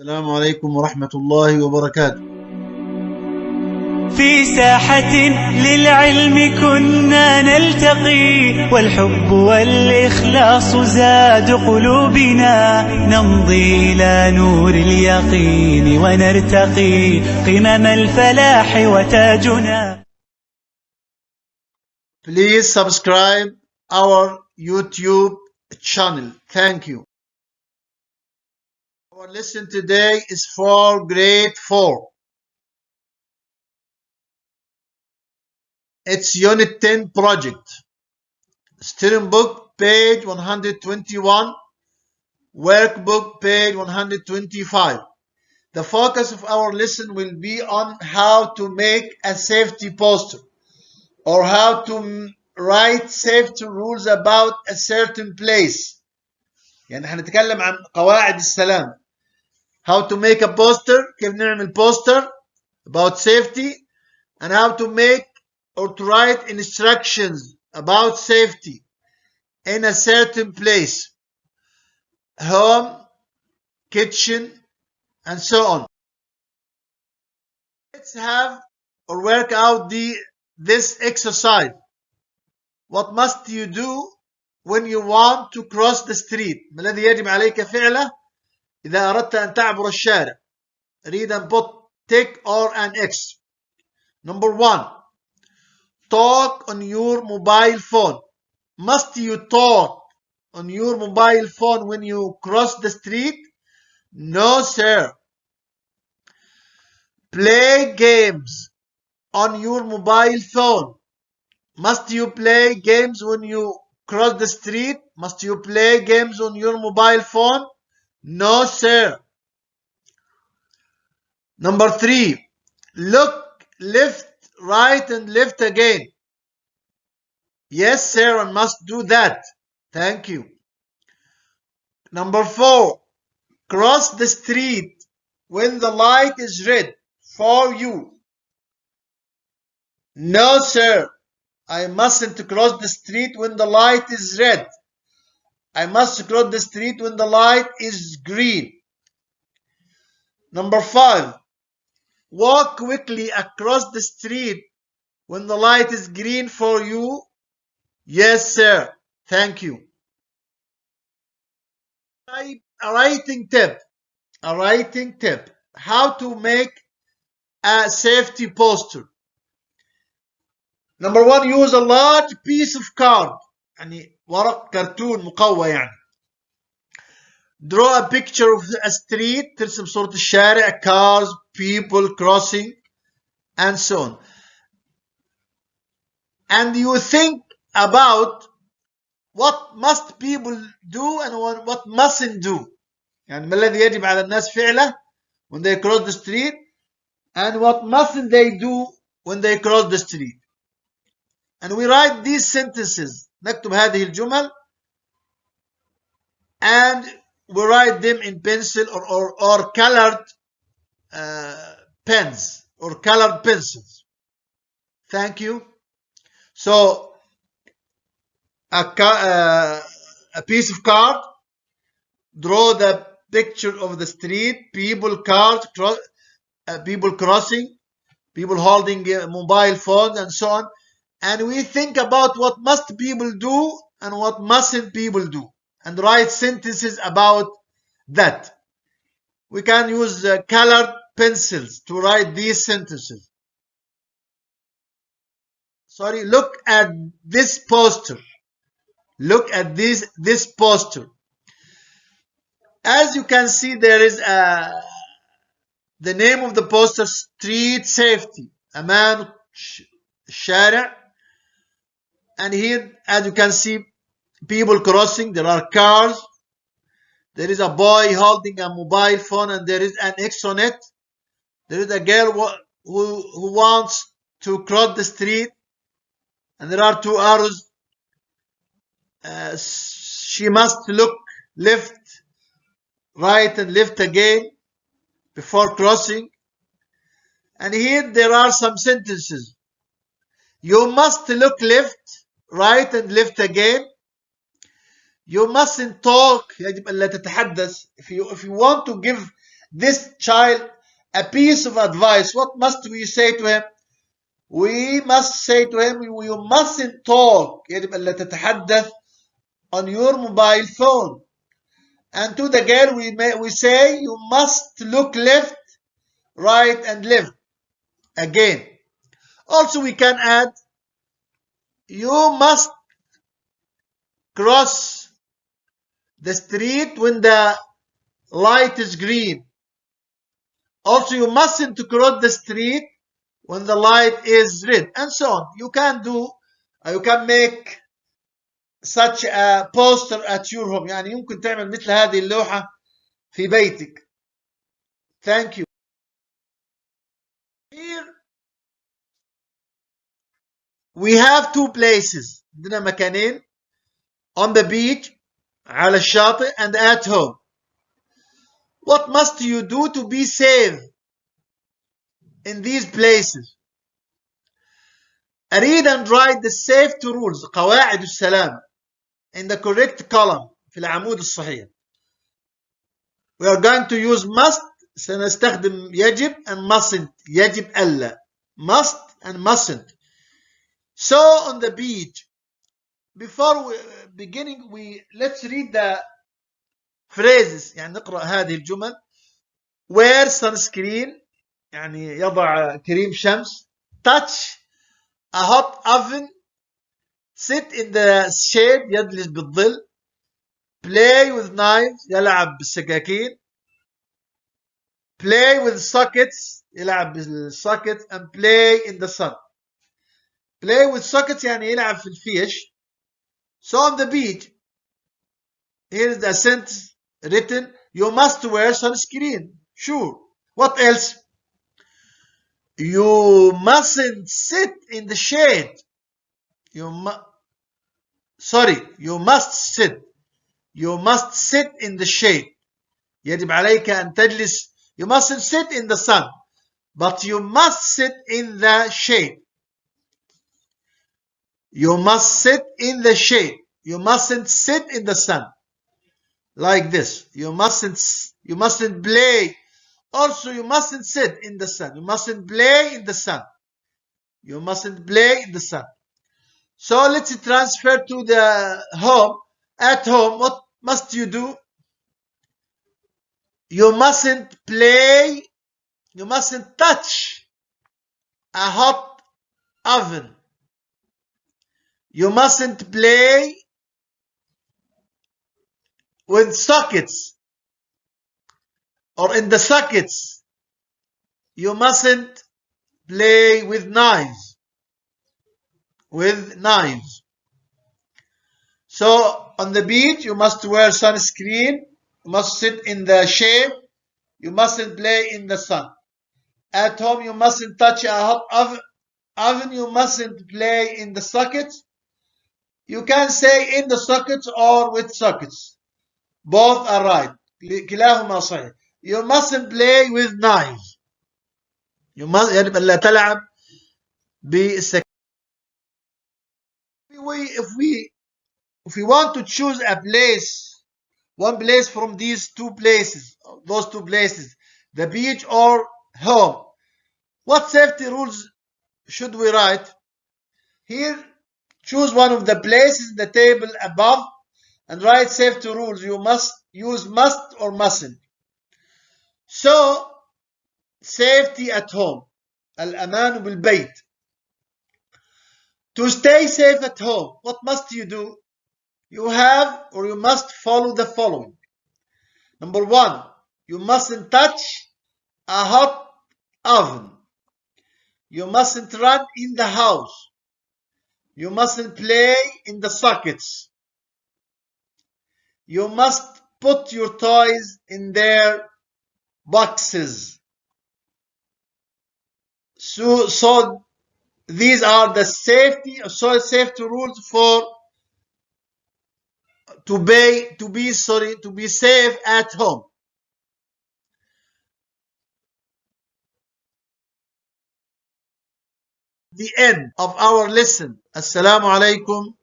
السلام عليكم ورحمة الله وبركاته. في ساحة للعلم كنا نلتقي، والحب والإخلاص زاد قلوبنا، نمضي إلى نور اليقين ونرتقي قمم الفلاح وتاجنا. Please subscribe our YouTube channel. Thank you. Our lesson today is for grade 4. It's Unit 10 project. Student book page 121. Workbook page 125. The focus of our lesson will be on how to make a safety poster or how to write safety rules about a certain place. يعني هنتكلم عن قواعد السلام. How to make a poster, كيف نعمل poster about safety, and how to make or to write instructions about safety in a certain place, home, kitchen, and so on. Let's have or work out this exercise. What must you do when you want to cross the street? ما الذي يجب عليك فعله إذا أردت أن تعبر الشارع؟ Read and put tick or an X. Number 1. Talk on your mobile phone. Must you talk on your mobile phone when you cross the street? No, sir. Play games on your mobile phone. Must you play games when you cross the street? Must you play games on your mobile phone? No, sir. Number 3. Look left, right, and left again. Yes, sir, I must do that. Thank you. Number 4. Cross the street when the light is red for you. No, sir. I mustn't cross the street when the light is red. I must cross the street when the light is green. Number 5. Walk quickly across the street when the light is green for you. Yes, sir. Thank you. A writing tip. A writing tip. How to make a safety poster. Number 1. Use a large piece of card. يعني ورق كرتون مقوى يعني. Draw a picture of a street. ترسم صورة الشارع, cars, people crossing, and so on. And you think about what must people do and what mustn't do. يعني ما الذي يجب على الناس فعله when they cross the street, and what mustn't they do when they cross the street. And we write these sentences. نكتب هذه الجمل and we write them in pencil or colored pens or colored pencils. Thank you. So a piece of card, draw the picture of the street, people, cars, people crossing, people holding mobile phones, and so on. And we think about what must people do and what mustn't people do, and write sentences about that. We can use colored pencils to write these sentences. Sorry, look at this poster. Look at this poster. As you can see, there is the name of the poster, Street Safety, أمان الشارع. And here, as you can see, people crossing. There are cars. There is a boy holding a mobile phone, and there is an X on it. There is a girl who wants to cross the street, and there are 2 arrows. She must look left, right, and left again before crossing. And here there are some sentences. You must look left, right, and left again. You mustn't talk. يجب أن لا تتحدث. If you want to give this child a piece of advice, what must we say to him? We must say to him, you mustn't talk, يجب ألا تتحدث on your mobile phone. And to the girl we say, you must look left, right and left again. Also we can add, you must cross the street when the light is green. Also you mustn't cross the street when the light is red, and so on. You can make such a poster at your home. يعني يمكن تعمل مثل هذه اللوحة في بيتك. Thank you. Here we have two places. عندنا مكانين, on the beach على الشاطئ and at home. What must you do to be safe in these places? Read and write the safety rules, قواعد السلام, in the correct column, في العمود الصحيح. We are going to use must, سنستخدم يجب and mustn't, يجب ألا, must and mustn't. So on the beach, before beginning, let's read the phrases. يعني نقرأ هذه الجمل. wear sunscreen, يعني يضع كريم شمس. touch a hot oven, sit in the shade, يجلس بالظل. play with knives, يلعب بالسكاكين. play with sockets, يلعب بالsockets. and play in the sun. play with sockets يعني يلعب في الفيش. So on the beach, here is the sentence written, you must wear sunscreen. Sure. What else? You mustn't sit in the shade. You must sit. You must sit in the shade. يجب عليك أن تجلس. You mustn't sit in the sun, but you must sit in the shade. You must sit in the shade. You mustn't sit in the sun. Like this. You mustn't play. Also, you mustn't sit in the sun. You mustn't play in the sun. You mustn't play in the sun. So let's transfer to the home. At home, what must you do? You mustn't play. You mustn't touch a hot oven. You mustn't play with sockets or in the sockets. You mustn't play with knives. So on the beach, you must wear sunscreen. You must sit in the shade. You mustn't play in the sun. At home, you mustn't touch a hot oven. You mustn't play in the sockets. You can say in the sockets or with sockets. Both are right. كلاهما صحيح. You mustn't play with knives. يجب ألا تلعب بالسكين. If we want to choose a place, one place from these two places, the beach or home, what safety rules should we write? Here, choose one of the places in the table above and write safety rules. You must use must or mustn't. So, safety at home. الأمان بالبيت. To stay safe at home, what must you do? You must follow the following. Number 1, you mustn't touch a hot oven. You mustn't run in the house. You mustn't play in the sockets. You must put your toys in their boxes. So these are the safety rules to be safe at home. The end of our lesson. Assalamu alaikum